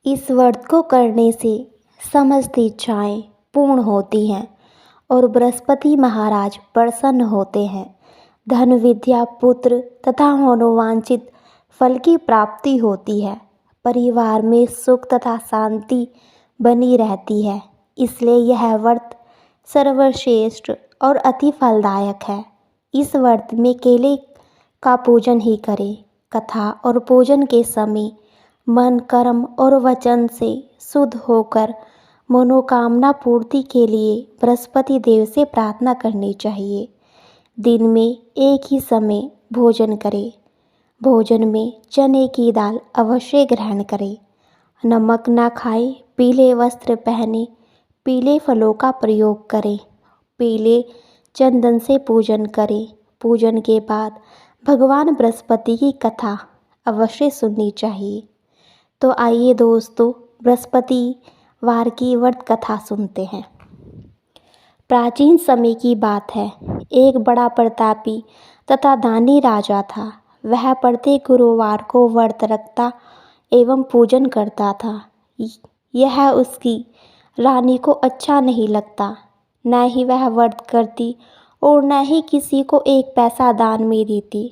इस व्रत को करने से समस्त इच्छाएं पूर्ण होती हैं और बृहस्पति महाराज प्रसन्न होते हैं। धन विद्या पुत्र तथा मनोवांछित फल की प्राप्ति होती है। परिवार में सुख तथा शांति बनी रहती है। इसलिए यह व्रत सर्वश्रेष्ठ और अति फलदायक है। इस व्रत में केले का पूजन ही करें। कथा और पूजन के समय मन कर्म और वचन से शुद्ध होकर मनोकामना पूर्ति के लिए बृहस्पति देव से प्रार्थना करनी चाहिए। दिन में एक ही समय भोजन करें। भोजन में चने की दाल अवश्य ग्रहण करें। नमक ना खाएं, पीले वस्त्र पहने, पीले फलों का प्रयोग करें, पीले चंदन से पूजन करें। पूजन के बाद भगवान बृहस्पति की कथा अवश्य सुननी चाहिए। तो आइए दोस्तों, बृहस्पतिवार की व्रत कथा सुनते हैं। प्राचीन समय की बात है। एक बड़ा प्रतापी तथा दानी राजा था। वह प्रत्येक गुरुवार को व्रत रखता एवं पूजन करता था। यह उसकी रानी को अच्छा नहीं लगता। न ही वह व्रत करती और न ही किसी को एक पैसा दान में देती।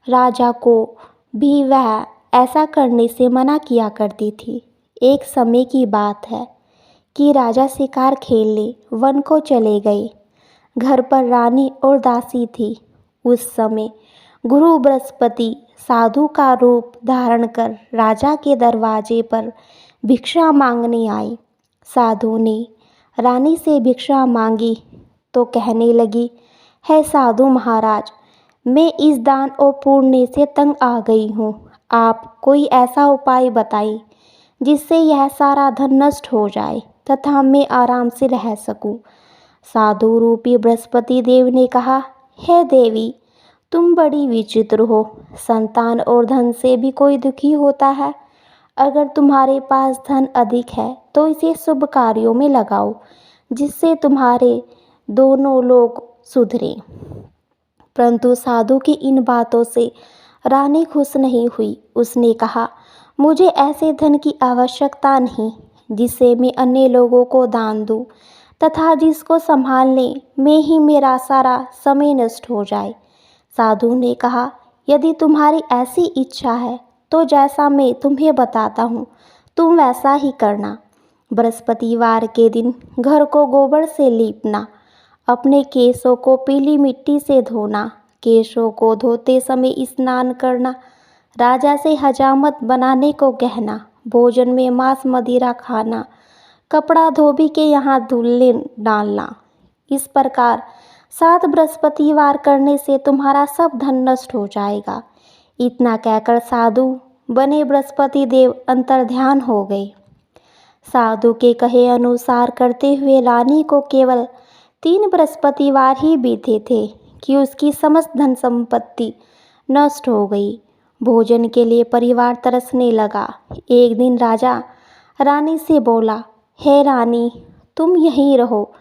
राजा को भी वह ऐसा करने से मना किया करती थी। एक समय की बात है कि राजा शिकार खेलने वन को चले गए। घर पर रानी और दासी थी। उस समय गुरु बृहस्पति साधु का रूप धारण कर राजा के दरवाजे पर भिक्षा मांगने आए। साधु ने रानी से भिक्षा मांगी तो कहने लगी, है साधु महाराज, मैं इस दान और पुण्य से तंग आ गई हूँ। आप कोई ऐसा उपाय बताएं जिससे यह सारा धन नष्ट हो जाए तथा मैं आराम से रह सकूं। साधु रूपी बृहस्पति देव ने कहा, हे देवी, तुम बड़ी विचित्र हो। संतान और धन से भी कोई दुखी होता है। अगर तुम्हारे पास धन अधिक है तो इसे शुभ कार्यों में लगाओ, जिससे तुम्हारे दोनों लोग सुधरें। परंतु साधु की इन बातों से रानी खुश नहीं हुई। उसने कहा, मुझे ऐसे धन की आवश्यकता नहीं जिसे मैं अन्य लोगों को दान दूं तथा जिसको संभालने में ही मेरा सारा समय नष्ट हो जाए। साधु ने कहा, यदि तुम्हारी ऐसी इच्छा है तो जैसा मैं तुम्हें बताता हूँ तुम वैसा ही करना। बृहस्पतिवार के दिन घर को गोबर से लीपना, अपने केशों को पीली मिट्टी से धोना, केशों को धोते समय स्नान करना, राजा से हजामत बनाने को कहना, भोजन में मांस मदिरा खाना, कपड़ा धोबी के यहाँ धुलने डालना। इस प्रकार 7 बृहस्पतिवार करने से तुम्हारा सब धन नष्ट हो जाएगा। इतना कहकर साधु बने बृहस्पति देव अंतर्ध्यान हो गए। साधु के कहे अनुसार करते हुए रानी को केवल 3 बृहस्पतिवार ही बीते थे कि उसकी समस्त धन संपत्ति नष्ट हो गई। भोजन के लिए परिवार तरसने लगा। एक दिन राजा रानी से बोला, हे रानी, तुम यहीं रहो,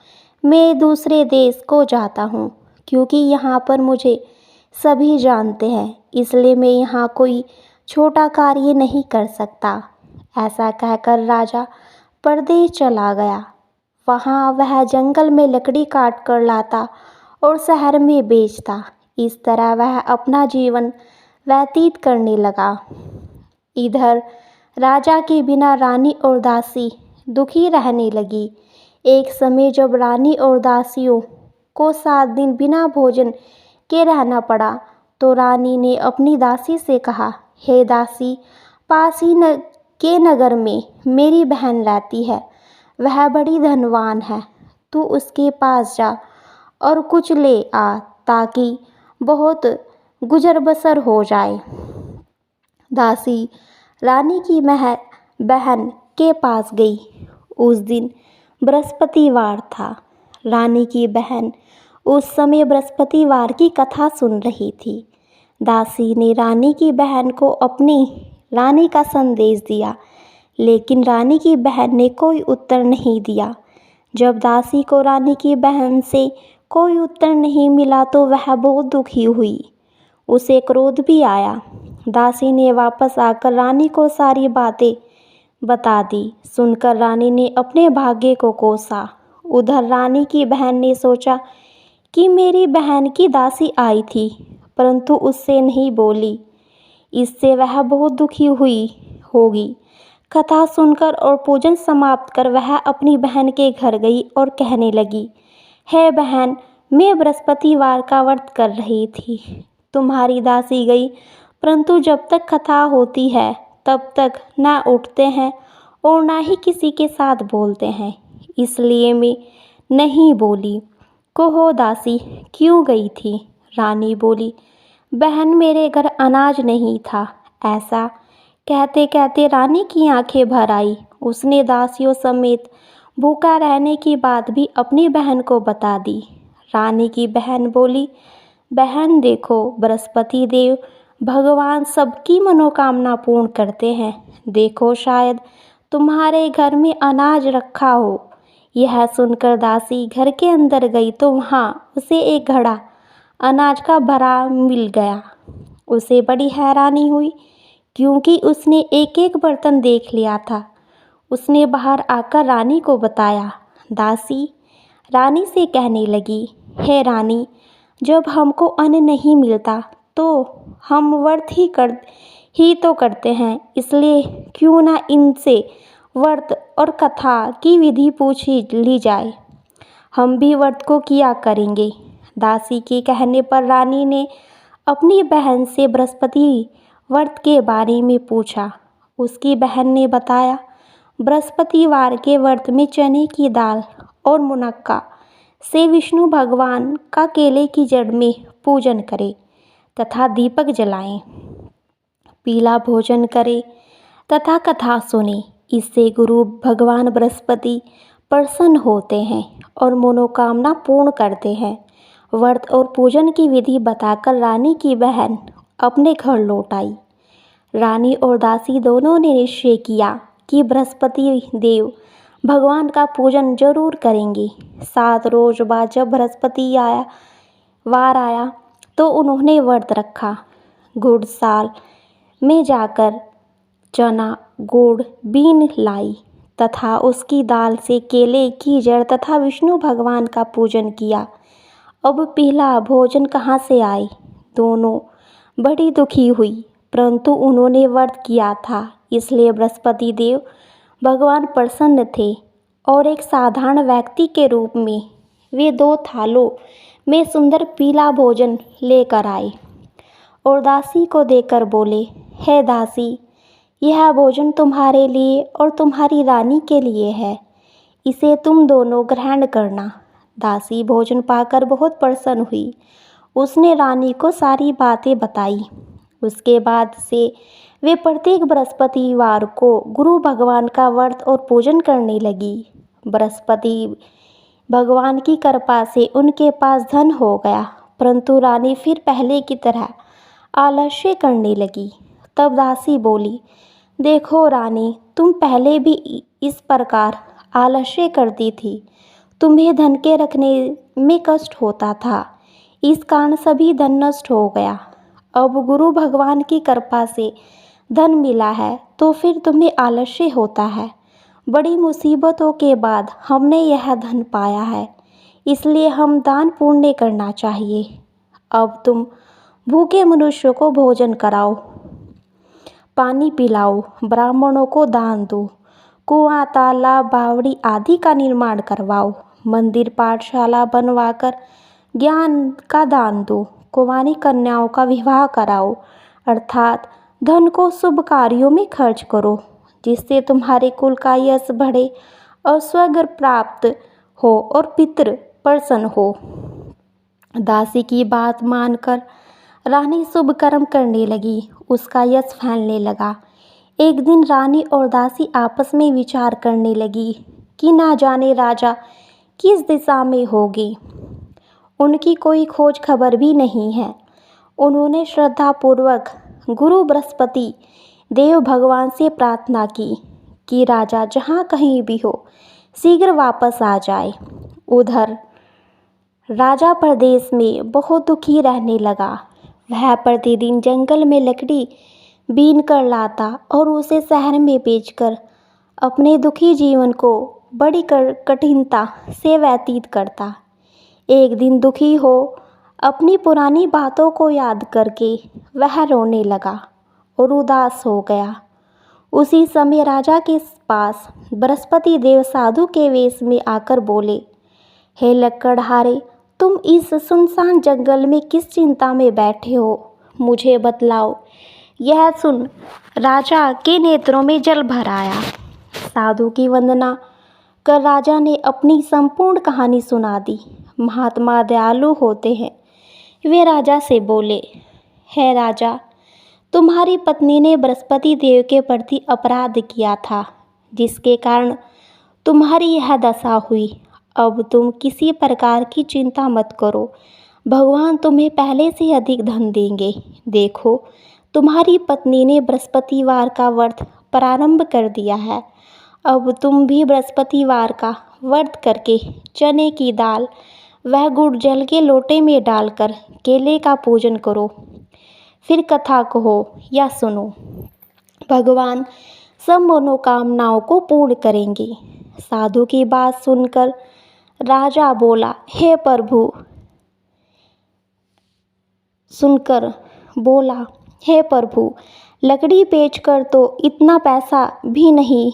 मैं दूसरे देश को जाता हूँ, क्योंकि यहाँ पर मुझे सभी जानते हैं, इसलिए मैं यहाँ कोई छोटा कार्य नहीं कर सकता। ऐसा कहकर राजा परदेश चला गया। वहाँ वह जंगल में लकड़ी काट कर लाता और शहर में बेचता। इस तरह वह अपना जीवन व्यतीत करने लगा। इधर राजा के बिना रानी और दासी दुखी रहने लगी। एक समय जब रानी और दासियों को 7 दिन बिना भोजन के रहना पड़ा तो रानी ने अपनी दासी से कहा, हे दासी, पास ही के नगर में मेरी बहन रहती है। वह बड़ी धनवान है। तू उसके पास जा और कुछ ले आ ताकि बहुत गुजर बसर हो जाए। दासी रानी की बहन के पास गई। उस दिन बृहस्पतिवार था। रानी की बहन उस समय बृहस्पतिवार की कथा सुन रही थी। दासी ने रानी की बहन को अपनी रानी का संदेश दिया, लेकिन रानी की बहन ने कोई उत्तर नहीं दिया। जब दासी को रानी की बहन से कोई उत्तर नहीं मिला तो वह बहुत दुखी हुई। उसे क्रोध भी आया। दासी ने वापस आकर रानी को सारी बातें बता दी। सुनकर रानी ने अपने भाग्य को कोसा। उधर रानी की बहन ने सोचा कि मेरी बहन की दासी आई थी, परंतु उससे नहीं बोली। इससे वह बहुत दुखी हुई होगी। कथा सुनकर और पूजन समाप्त कर वह अपनी बहन के घर गई और कहने लगी, हे बहन, मैं बृहस्पतिवार का व्रत कर रही थी। तुम्हारी दासी गई, परंतु जब तक कथा होती है तब तक ना उठते हैं और ना ही किसी के साथ बोलते हैं, इसलिए मैं नहीं बोली। कहो दासी, क्यों गई थी? रानी बोली, बहन, मेरे घर अनाज नहीं था। ऐसा कहते कहते रानी की आंखें भर आई। उसने दासियों समेत भूखा रहने की बात भी अपनी बहन को बता दी। रानी की बहन बोली, बहन देखो, बृहस्पति देव भगवान सबकी मनोकामना पूर्ण करते हैं। देखो, शायद तुम्हारे घर में अनाज रखा हो। यह सुनकर दासी घर के अंदर गई तो वहाँ उसे एक घड़ा अनाज का भरा मिल गया। उसे बड़ी हैरानी हुई, क्योंकि उसने एक एक बर्तन देख लिया था। उसने बाहर आकर रानी को बताया। दासी रानी से कहने लगी, हे रानी, जब हमको अन्न नहीं मिलता तो हम व्रत ही तो करते हैं, इसलिए क्यों ना इनसे व्रत और कथा की विधि पूछ ली जाए। हम भी व्रत को किया करेंगे। दासी के कहने पर रानी ने अपनी बहन से बृहस्पति व्रत के बारे में पूछा। उसकी बहन ने बताया, बृहस्पतिवार के व्रत में चने की दाल और मुनक्का से विष्णु भगवान का केले की जड़ में पूजन करें तथा दीपक जलाएं, पीला भोजन करें तथा कथा सुने। इससे गुरु भगवान बृहस्पति प्रसन्न होते हैं और मनोकामना पूर्ण करते हैं। व्रत और पूजन की विधि बताकर रानी की बहन अपने घर लौट आई। रानी और दासी दोनों ने निश्चय किया कि बृहस्पति देव भगवान का पूजन जरूर करेंगे। 7 रोज बाद जब बृहस्पति वार आया तो उन्होंने व्रत रखा। गुड़साल में जाकर चना गुड़ बीन लाई तथा उसकी दाल से केले की जड़ तथा विष्णु भगवान का पूजन किया। अब पीला भोजन कहाँ से आए? दोनों बड़ी दुखी हुई, परंतु उन्होंने व्रत किया था, इसलिए बृहस्पति देव भगवान प्रसन्न थे और एक साधारण व्यक्ति के रूप में वे 2 थालों में सुंदर पीला भोजन लेकर आए और दासी को देकर बोले, हे दासी, यह भोजन तुम्हारे लिए और तुम्हारी रानी के लिए है, इसे तुम दोनों ग्रहण करना। दासी भोजन पाकर बहुत प्रसन्न हुई। उसने रानी को सारी बातें बताई। उसके बाद से वे प्रत्येक बृहस्पतिवार को गुरु भगवान का व्रत और पूजन करने लगी। बृहस्पति भगवान की कृपा से उनके पास धन हो गया, परंतु रानी फिर पहले की तरह आलस्य करने लगी। तब दासी बोली, देखो रानी, तुम पहले भी इस प्रकार आलस्य करती थी। तुम्हें धन के रखने में कष्ट होता था, इस कारण सभी धन नष्ट हो गया। अब गुरु भगवान की कृपा से धन मिला है तो फिर तुम्हें आलस्य होता है। बड़ी मुसीबतों के बाद हमने यह धन पाया है, इसलिए हम दान पुण्य करना चाहिए। अब तुम भूखे मनुष्यों को भोजन कराओ, पानी पिलाओ, ब्राह्मणों को दान दो, कुआं तालाब बावड़ी आदि का निर्माण करवाओ, मंदिर पाठशाला बनवाकर ज्ञान का दान दो, कुंवारी कन्याओं का विवाह कराओ, अर्थात धन को शुभ कार्यों में खर्च करो, जिससे तुम्हारे कुल का यश बढ़े और स्वर्ग प्राप्त हो और पितृ प्रसन्न हो। दासी की बात मानकर रानी शुभ कर्म करने लगी। उसका यश फैलने लगा। एक दिन रानी और दासी आपस में विचार करने लगी कि ना जाने राजा किस दिशा में होगी। उनकी कोई खोज खबर भी नहीं है। उन्होंने श्रद्धापूर्वक गुरु बृहस्पति देव भगवान से प्रार्थना की कि राजा जहाँ कहीं भी हो शीघ्र वापस आ जाए। उधर राजा प्रदेश में बहुत दुखी रहने लगा। वह प्रतिदिन जंगल में लकड़ी बीन कर लाता और उसे शहर में बेचकर अपने दुखी जीवन को बड़ी कठिनता से व्यतीत करता। एक दिन दुखी हो अपनी पुरानी बातों को याद करके वह रोने लगा और उदास हो गया। उसी समय राजा के पास बृहस्पति देव साधु के वेश में आकर बोले, हे लकड़हारे, तुम इस सुनसान जंगल में किस चिंता में बैठे हो, मुझे बतलाओ। यह सुन राजा के नेत्रों में जल भर आया। साधु की वंदना कर राजा ने अपनी संपूर्ण कहानी सुना दी। महात्मा दयालु होते हैं। वे राजा से बोले, हे राजा, तुम्हारी पत्नी ने बृहस्पति देव के प्रति अपराध किया था, जिसके कारण तुम्हारी यह दशा हुई। अब तुम किसी प्रकार की चिंता मत करो, भगवान तुम्हें पहले से अधिक धन देंगे। देखो, तुम्हारी पत्नी ने बृहस्पतिवार का व्रत प्रारंभ कर दिया है। अब तुम भी बृहस्पतिवार का व्रत करके चने की दाल वह गुड़ जल के लोटे में डालकर केले का पूजन करो। फिर कथा कहो या सुनो, भगवान सब मनोकामनाओं को पूर्ण करेंगे। साधु की बात सुनकर राजा बोला, हे प्रभु, लकड़ी बेचकर तो इतना पैसा भी नहीं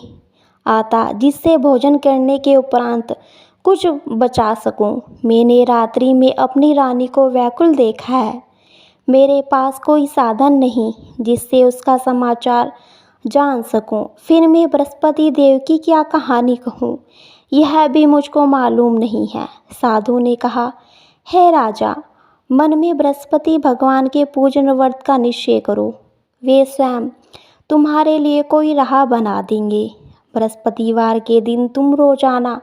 आता जिससे भोजन करने के उपरांत कुछ बचा सकूं। मैंने रात्रि में अपनी रानी को व्याकुल देखा है। मेरे पास कोई साधन नहीं जिससे उसका समाचार जान सकूं। फिर मैं बृहस्पति देव की क्या कहानी कहूँ, यह भी मुझको मालूम नहीं है। साधु ने कहा, हे राजा, मन में बृहस्पति भगवान के पूजन व्रत का निश्चय करो। वे स्वयं तुम्हारे लिए कोई राह बना देंगे। बृहस्पतिवार के दिन तुम रोजाना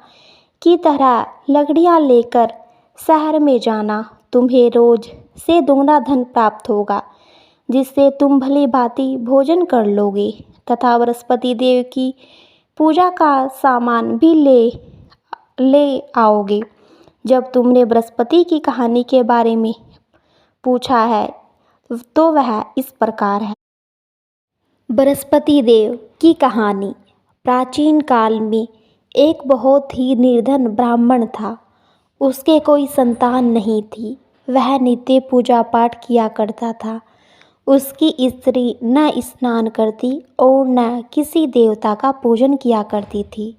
की तरह लकड़ियाँ लेकर शहर में जाना। तुम्हें रोज से दुगना धन प्राप्त होगा, जिससे तुम भली भांति भोजन कर लोगे तथा बृहस्पति देव की पूजा का सामान भी ले आओगे। जब तुमने बृहस्पति की कहानी के बारे में पूछा है तो वह इस प्रकार है। बृहस्पति देव की कहानी। प्राचीन काल में एक बहुत ही निर्धन ब्राह्मण था। उसके कोई संतान नहीं थी। वह नित्य पूजा पाठ किया करता था। उसकी स्त्री न स्नान करती और न किसी देवता का पूजन किया करती थी।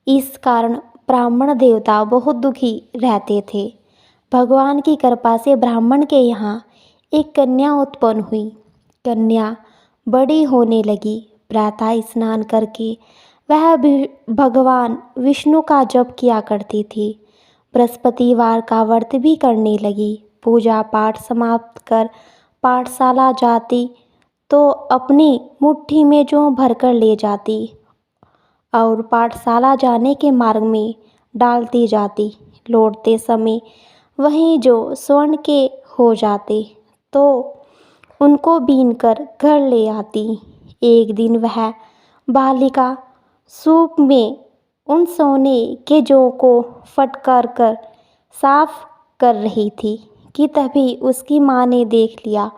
इस कारण ब्राह्मण देवता बहुत दुखी रहते थे। भगवान की कृपा से ब्राह्मण के यहाँ एक कन्या उत्पन्न हुई। कन्या बड़ी होने लगी। प्रातः स्नान करके वह भगवान विष्णु का जप किया करती थी। बृहस्पतिवार का व्रत भी करने लगी। पूजा पाठ समाप्त कर पाठशाला जाती तो अपनी मुट्ठी में जौ भरकर ले जाती और पाठशाला जाने के मार्ग में डालती जाती। लौटते समय वहीं जो स्वर्ण के हो जाते तो उनको बीनकर घर ले आती। एक दिन वह बालिका सूप में उन सोने के जौ को फटकार कर साफ कर रही थी कि तभी उसकी माँ ने देख लिया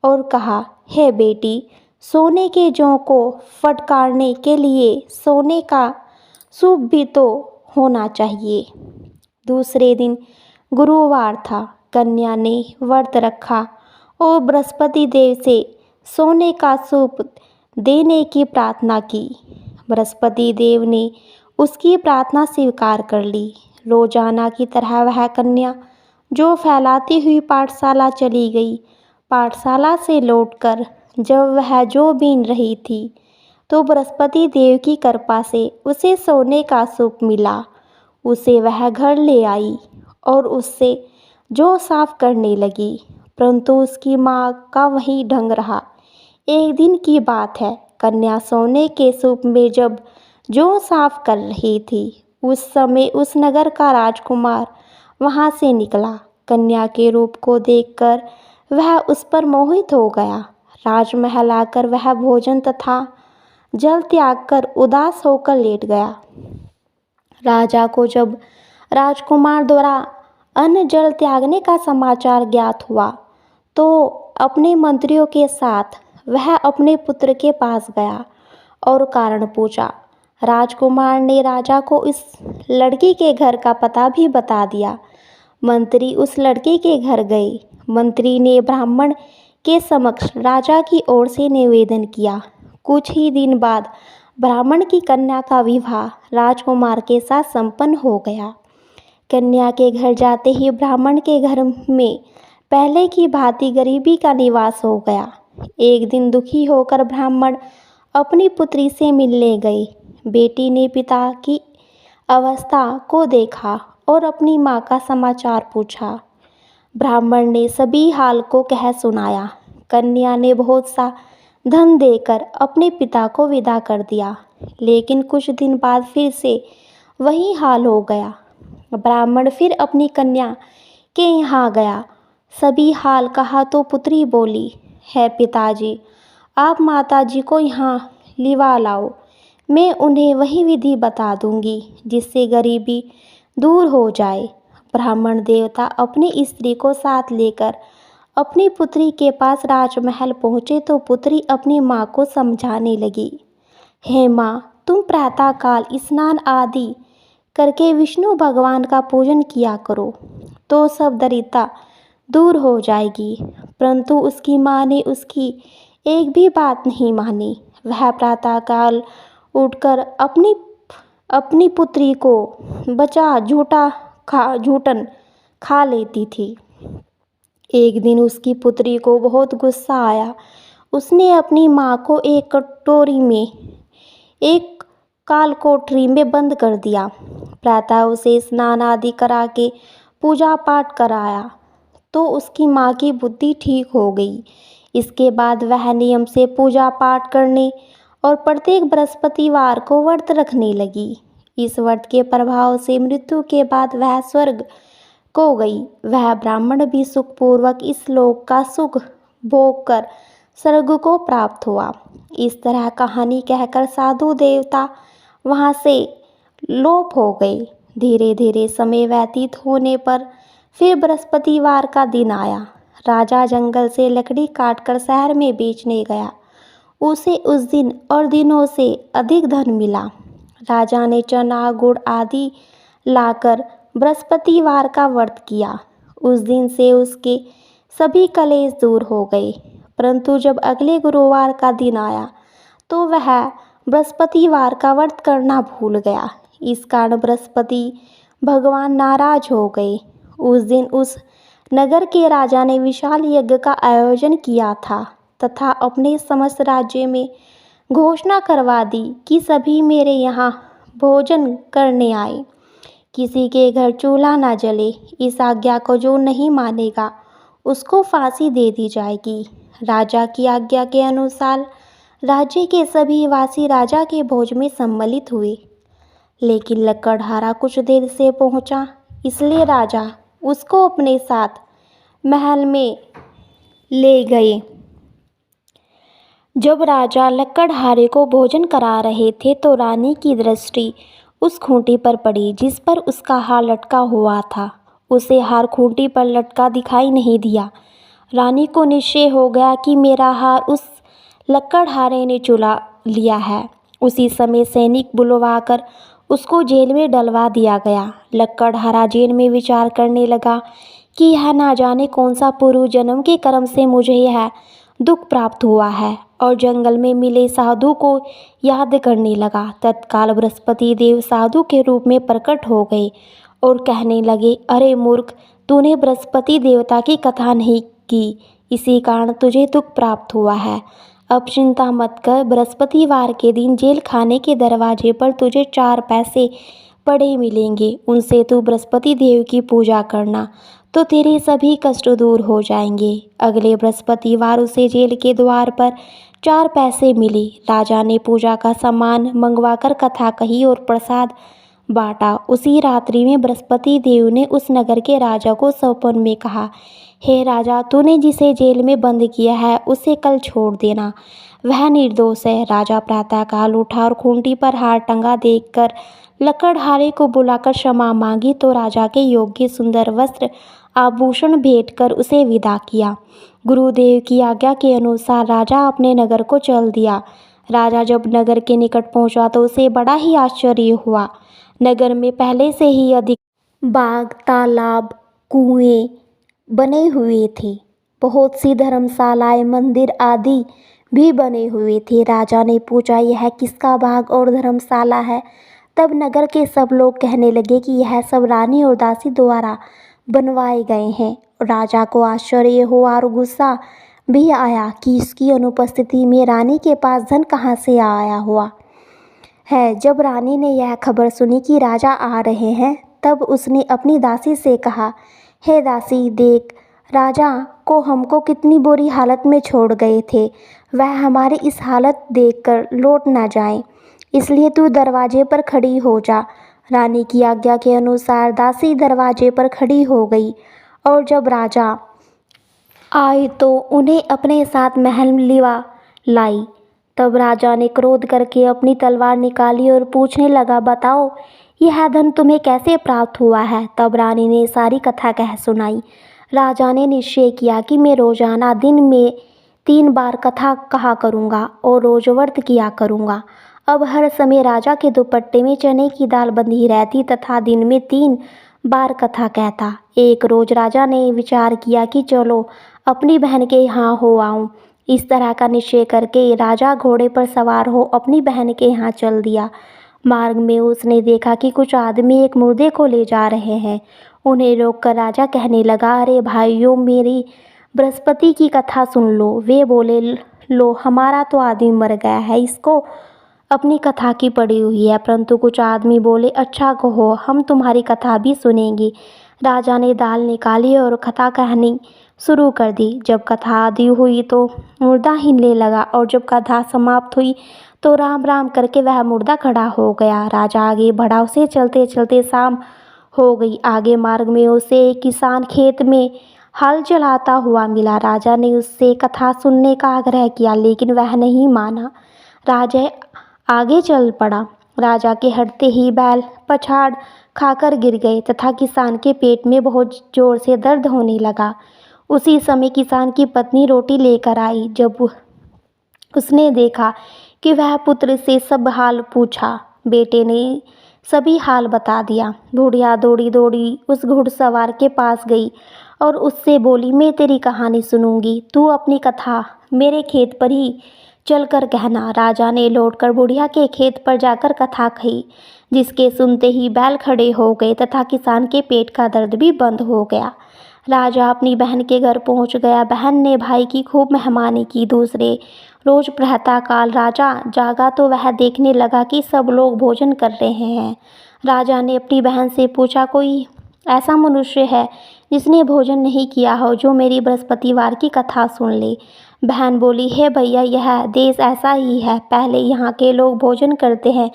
और कहा, हे बेटी, सोने के जौ को फटकारने के लिए सोने का सूप भी तो होना चाहिए। दूसरे दिन गुरुवार था। कन्या ने व्रत रखा और बृहस्पति देव से सोने का सूप देने की प्रार्थना की। बृहस्पति देव ने उसकी प्रार्थना स्वीकार कर ली। रोजाना की तरह वह कन्या जो फैलाती हुई पाठशाला चली गई। पाठशाला से लौटकर जब वह जो बीन रही थी तो बृहस्पति देव की कृपा से उसे सोने का सूप मिला। उसे वह घर ले आई और उससे जो साफ करने लगी, परंतु उसकी माँ का वही ढंग रहा। एक दिन की बात है, कन्या सोने के सूप में जब जो साफ कर रही थी, उस समय उस नगर का राजकुमार वहाँ से निकला। कन्या के रूप को देखकर वह उस पर मोहित हो गया। राजमहल आकर वह भोजन तथा जल त्याग कर उदास होकर लेट गया। राजा को जब राजकुमार द्वारा अन्न जल त्यागने का समाचार ज्ञात हुआ तो अपने मंत्रियों के साथ वह अपने पुत्र के पास गया और कारण पूछा। राजकुमार ने राजा को इस लड़की के घर का पता भी बता दिया। मंत्री उस लड़के के घर गए। मंत्री ने ब्राह्मण के समक्ष राजा की ओर से निवेदन किया। कुछ ही दिन बाद ब्राह्मण की कन्या का विवाह राजकुमार के साथ संपन्न हो गया। कन्या के घर जाते ही ब्राह्मण के घर में पहले की भांति गरीबी का निवास हो गया। एक दिन दुखी होकर ब्राह्मण अपनी पुत्री से मिलने गए। बेटी ने पिता की अवस्था को देखा और अपनी माँ का समाचार पूछा। ब्राह्मण ने सभी हाल को कह सुनाया। कन्या ने बहुत सा धन देकर अपने पिता को विदा कर दिया, लेकिन कुछ दिन बाद फिर से वही हाल हो गया। ब्राह्मण फिर अपनी कन्या के यहाँ गया। सभी हाल कहा तो पुत्री बोली, है पिताजी, आप माताजी को यहाँ लिवा लाओ। मैं उन्हें वही विधि बता दूंगी जिससे गरीबी दूर हो जाए। ब्राह्मण देवता अपनी स्त्री को साथ लेकर अपनी पुत्री के पास राजमहल पहुँचे तो पुत्री अपनी माँ को समझाने लगी, हे माँ, तुम प्रातःकाल स्नान आदि करके विष्णु भगवान का पूजन किया करो तो सब दरिद्रता दूर हो जाएगी। परंतु उसकी माँ ने उसकी एक भी बात नहीं मानी। वह प्रातःकाल उठकर अपनी पुत्री को बचा झूठन खा लेती थी। एक दिन उसकी पुत्री को बहुत गुस्सा आया। उसने अपनी माँ को एक काल कोठरी में बंद कर दिया। प्रातः उसे स्नान आदि करा के पूजा पाठ कराया तो उसकी माँ की बुद्धि ठीक हो गई। इसके बाद वह नियम से पूजा पाठ करने और प्रत्येक बृहस्पतिवार को व्रत रखने लगी। इस व्रत के प्रभाव से मृत्यु के बाद वह स्वर्ग को गई। वह ब्राह्मण भी सुखपूर्वक इस लोक का सुख भोग कर स्वर्ग को प्राप्त हुआ। इस तरह कहानी कहकर साधु देवता वहाँ से लोप हो गए। धीरे धीरे समय व्यतीत होने पर फिर बृहस्पतिवार का दिन आया। राजा जंगल से लकड़ी काटकर शहर में बेचने गया। उसे उस दिन और दिनों से अधिक धन मिला। राजा ने चना गुड़ आदि लाकर बृहस्पतिवार का व्रत किया। उस दिन से उसके सभी कलेश दूर हो गए। परंतु जब अगले गुरुवार का दिन आया तो वह बृहस्पतिवार का व्रत करना भूल गया। इस कारण बृहस्पति भगवान नाराज हो गए। उस दिन उस नगर के राजा ने विशाल यज्ञ का आयोजन किया था तथा अपने समस्त राज्य में घोषणा करवा दी कि सभी मेरे यहाँ भोजन करने आए। किसी के घर चूल्हा न जले। इस आज्ञा को जो नहीं मानेगा उसको फांसी दे दी जाएगी। राजा की आज्ञा के अनुसार राज्य के सभी वासी राजा के भोज में सम्मिलित हुए। लेकिन लकड़हारा कुछ देर से पहुंचा, इसलिए राजा उसको अपने साथ महल में ले गए। जब राजा लकड़हारे को भोजन करा रहे थे तो रानी की दृष्टि उस खूंटी पर पड़ी जिस पर उसका हार लटका हुआ था। उसे हार खूंटी पर लटका दिखाई नहीं दिया। रानी को निश्चय हो गया कि मेरा हार उस लकड़हारे ने चुरा लिया है। उसी समय सैनिक बुलवाकर उसको जेल में डलवा दिया गया। लकड़हारा जेल में विचार करने लगा कि यह ना जाने कौन सा पूर्व जन्म के कर्म से मुझे यह दुख प्राप्त हुआ है, और जंगल में मिले साधु को याद करने लगा। तत्काल बृहस्पति देव साधु के रूप में प्रकट हो गए और कहने लगे, अरे मूर्ख, तूने बृहस्पति देवता की कथा नहीं की, इसी कारण तुझे दुख प्राप्त हुआ है। अब चिंता मत कर, बृहस्पतिवार के दिन जेल खाने के दरवाजे पर तुझे 4 पैसे पड़े मिलेंगे। उनसे तू बृहस्पति देव की पूजा करना तो तेरे सभी कष्ट दूर हो जाएंगे। अगले बृहस्पतिवार उसे जेल के द्वार पर 4 पैसे मिले। राजा ने पूजा का सामान मंगवाकर कथा कही और प्रसाद बांटा। उसी रात्रि में बृहस्पति देव ने उस नगर के राजा को स्वप्न में कहा, हे राजा, तूने जिसे जेल में बंद किया है उसे कल छोड़ देना, वह निर्दोष है। राजा प्रातःकाल उठा और खूंटी पर हार टंगा देखकर लकड़हारे को बुलाकर क्षमा मांगी तो राजा के योग्य सुंदर वस्त्र आभूषण भेंट कर उसे विदा किया। गुरुदेव की आज्ञा के अनुसार राजा अपने नगर को चल दिया। राजा जब नगर के निकट पहुंचा तो उसे बड़ा ही आश्चर्य हुआ। नगर में पहले से ही अधिक बाग, तालाब, कुएं बने हुए थे। बहुत सी धर्मशालाएं, मंदिर आदि भी बने हुए थे। राजा ने पूछा, यह किसका बाग और धर्मशाला है? तब नगर के सब लोग कहने लगे कि यह सब रानी और दासी द्वारा बनवाए गए हैं। राजा को आश्चर्य हुआ और गुस्सा भी आया कि इसकी अनुपस्थिति में रानी के पास धन कहाँ से आया हुआ है। जब रानी ने यह खबर सुनी कि राजा आ रहे हैं, तब उसने अपनी दासी से कहा, हे दासी, देख, राजा को हमको कितनी बुरी हालत में छोड़ गए थे। वह हमारी इस हालत देखकर लौट ना जाएं, इसलिए तू दरवाजे पर खड़ी हो जा। रानी की आज्ञा के अनुसार दासी दरवाजे पर खड़ी हो गई और जब राजा आए तो उन्हें अपने साथ महल लिवा लाई। तब राजा ने क्रोध करके अपनी तलवार निकाली और पूछने लगा, बताओ, यह धन तुम्हें कैसे प्राप्त हुआ है? तब रानी ने सारी कथा कह सुनाई। राजा ने निश्चय किया कि मैं रोजाना दिन में 3 बार कथा कहा करूँगा और रोज व्रत किया करूँगा। अब हर समय राजा के दुपट्टे में चने की दाल बंधी रहती तथा दिन में 3 बार कथा कहता। एक रोज राजा ने विचार किया कि चलो अपनी बहन के यहाँ हो आऊँ। इस तरह का निश्चय करके राजा घोड़े पर सवार हो अपनी बहन के यहाँ चल दिया। मार्ग में उसने देखा कि कुछ आदमी एक मुर्दे को ले जा रहे हैं। उन्हें रोककर राजा कहने लगा, अरे भाइयों, मेरी बृहस्पति की कथा सुन लो। वे बोले, लो, हमारा तो आदमी मर गया है, इसको अपनी कथा की पड़ी हुई है। परंतु कुछ आदमी बोले, अच्छा कहो, हम तुम्हारी कथा भी सुनेंगे। राजा ने दाल निकाली और कथा कहनी शुरू कर दी। जब कथा आदि हुई तो मुर्दा हिलने लगा और जब कथा समाप्त हुई तो राम राम करके वह मुर्दा खड़ा हो गया। राजा आगे बढ़ा, उसे चलते चलते शाम हो गई। आगे मार्ग में उसे एक किसान खेत में हल चलाता हुआ मिला। राजा ने उससे कथा सुनने का आग्रह किया, लेकिन वह नहीं माना। राजा आगे चल पड़ा। राजा के हटते ही बैल पछाड़ खाकर गिर गए तथा किसान के पेट में बहुत जोर से दर्द होने लगा। उसी समय किसान की पत्नी रोटी लेकर आई। जब उसने देखा कि वह पुत्र से सब हाल पूछा, बेटे ने सभी हाल बता दिया। बुढ़िया दौड़ी दौड़ी उस घुड़सवार के पास गई और उससे बोली, मैं तेरी कहानी सुनूंगी, तू अपनी कथा मेरे खेत पर ही चलकर कहना। राजा ने लौटकर बुढ़िया के खेत पर जाकर कथा कही, जिसके सुनते ही बैल खड़े हो गए तथा किसान के पेट का दर्द भी बंद हो गया। राजा अपनी बहन के घर पहुंच गया। बहन ने भाई की खूब मेहमानी की। दूसरे रोज प्रातःकाल राजा जागा तो वह देखने लगा कि सब लोग भोजन कर रहे हैं। राजा ने अपनी बहन से पूछा, कोई ऐसा मनुष्य है जिसने भोजन नहीं किया हो, जो मेरी बृहस्पतिवार की कथा सुन ले? बहन बोली, हे भैया, यह देश ऐसा ही है। पहले यहाँ के लोग भोजन करते हैं,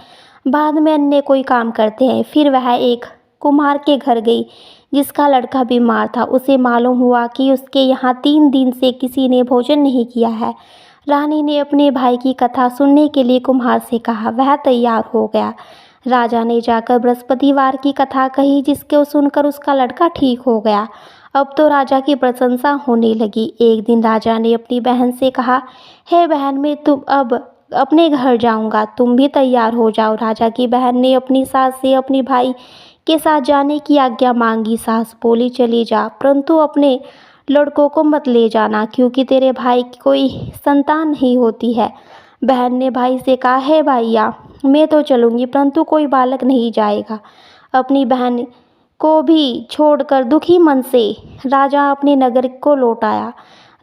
बाद में अन्य कोई काम करते हैं। फिर वह एक कुम्हार के घर गई जिसका लड़का बीमार था। उसे मालूम हुआ कि उसके यहाँ 3 दिन से किसी ने भोजन नहीं किया है। रानी ने अपने भाई की कथा सुनने के लिए कुम्हार से कहा। वह तैयार हो गया। राजा ने जाकर बृहस्पतिवार की कथा कही, जिसको सुनकर उसका लड़का ठीक हो गया। अब तो राजा की प्रशंसा होने लगी। एक दिन राजा ने अपनी बहन से कहा, हे बहन, मैं तुम अब अपने घर जाऊंगा, तुम भी तैयार हो जाओ। राजा की बहन ने अपनी सास से अपनी भाई के साथ जाने की आज्ञा मांगी। सास बोली, चली जा, परंतु अपने लड़कों को मत ले जाना, क्योंकि तेरे भाई की कोई संतान नहीं होती है। बहन ने भाई से कहा, हे भैया, मैं तो चलूँगी, परंतु कोई बालक नहीं जाएगा। अपनी बहन को भी छोड़कर दुखी मन से राजा अपने नगर को लौट आया।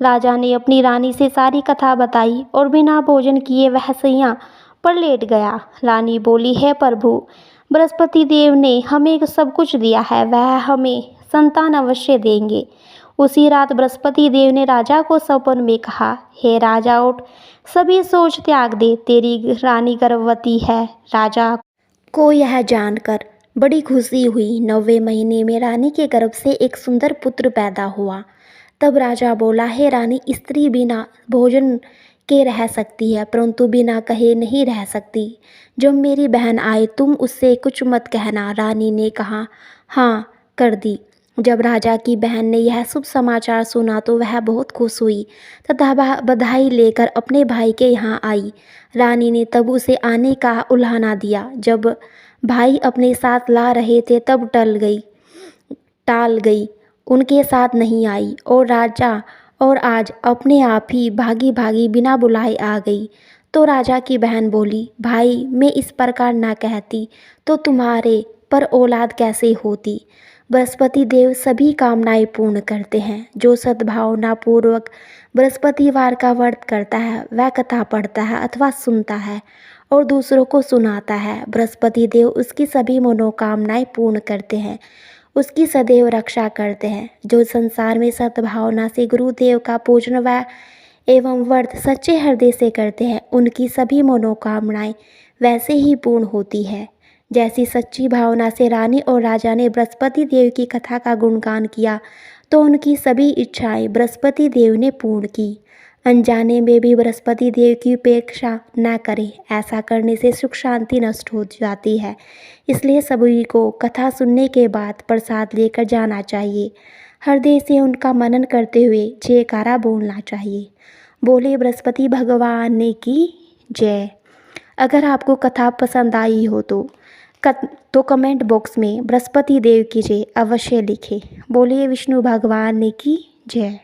राजा ने अपनी रानी से सारी कथा बताई और बिना भोजन किए वह सैया पर लेट गया। रानी बोली, हे प्रभु, बृहस्पति देव ने हमें सब कुछ दिया है, वह हमें संतान अवश्य देंगे। उसी रात बृहस्पति देव ने राजा को सपन में कहा, हे राजा, उठ, सभी सोच त्याग दे, तेरी रानी गर्भवती है। राजा को यह जानकर बड़ी खुशी हुई। 9वें महीने में रानी के गर्भ से एक सुंदर पुत्र पैदा हुआ। तब राजा बोला, हे रानी, स्त्री बिना भोजन के रह सकती है, परंतु बिना कहे नहीं रह सकती। जब मेरी बहन आए तुम उससे कुछ मत कहना। रानी ने कहा, हाँ, कर दी। जब राजा की बहन ने यह शुभ समाचार सुना तो वह बहुत खुश हुई तथा बधाई लेकर अपने भाई के यहाँ आई। रानी ने तब उसे आने का उल्हाना दिया। जब भाई अपने साथ ला रहे थे तब टाल गई, उनके साथ नहीं आई और आज अपने आप ही भागी भागी बिना बुलाए आ गई। तो राजा की बहन बोली, भाई मैं इस प्रकार ना कहती तो तुम्हारे पर औलाद कैसे होती। बृहस्पति देव सभी कामनाएं पूर्ण करते हैं। जो सद्भावना पूर्वक बृहस्पतिवार का व्रत करता है वह कथा पढ़ता है अथवा सुनता है और दूसरों को सुनाता है, बृहस्पति देव उसकी सभी मनोकामनाएं पूर्ण करते हैं, उसकी सदैव रक्षा करते हैं। जो संसार में सद्भावना से गुरुदेव का पूजन व एवं व्रत सच्चे हृदय से करते हैं, उनकी सभी मनोकामनाएं वैसे ही पूर्ण होती है जैसी सच्ची भावना से रानी और राजा ने बृहस्पति देव की कथा का गुणगान किया तो उनकी सभी इच्छाएं बृहस्पति देव ने पूर्ण की। अनजाने में भी बृहस्पति देव की उपेक्षा न करें, ऐसा करने से सुख शांति नष्ट हो जाती है। इसलिए सभी को कथा सुनने के बाद प्रसाद लेकर जाना चाहिए। हृदय से उनका मनन करते हुए जयकारा बोलना चाहिए। बोले बृहस्पति भगवान की जय। अगर आपको कथा पसंद आई हो तो कमेंट बॉक्स में बृहस्पति देव की जय अवश्य लिखें। बोलिए विष्णु भगवान की जय।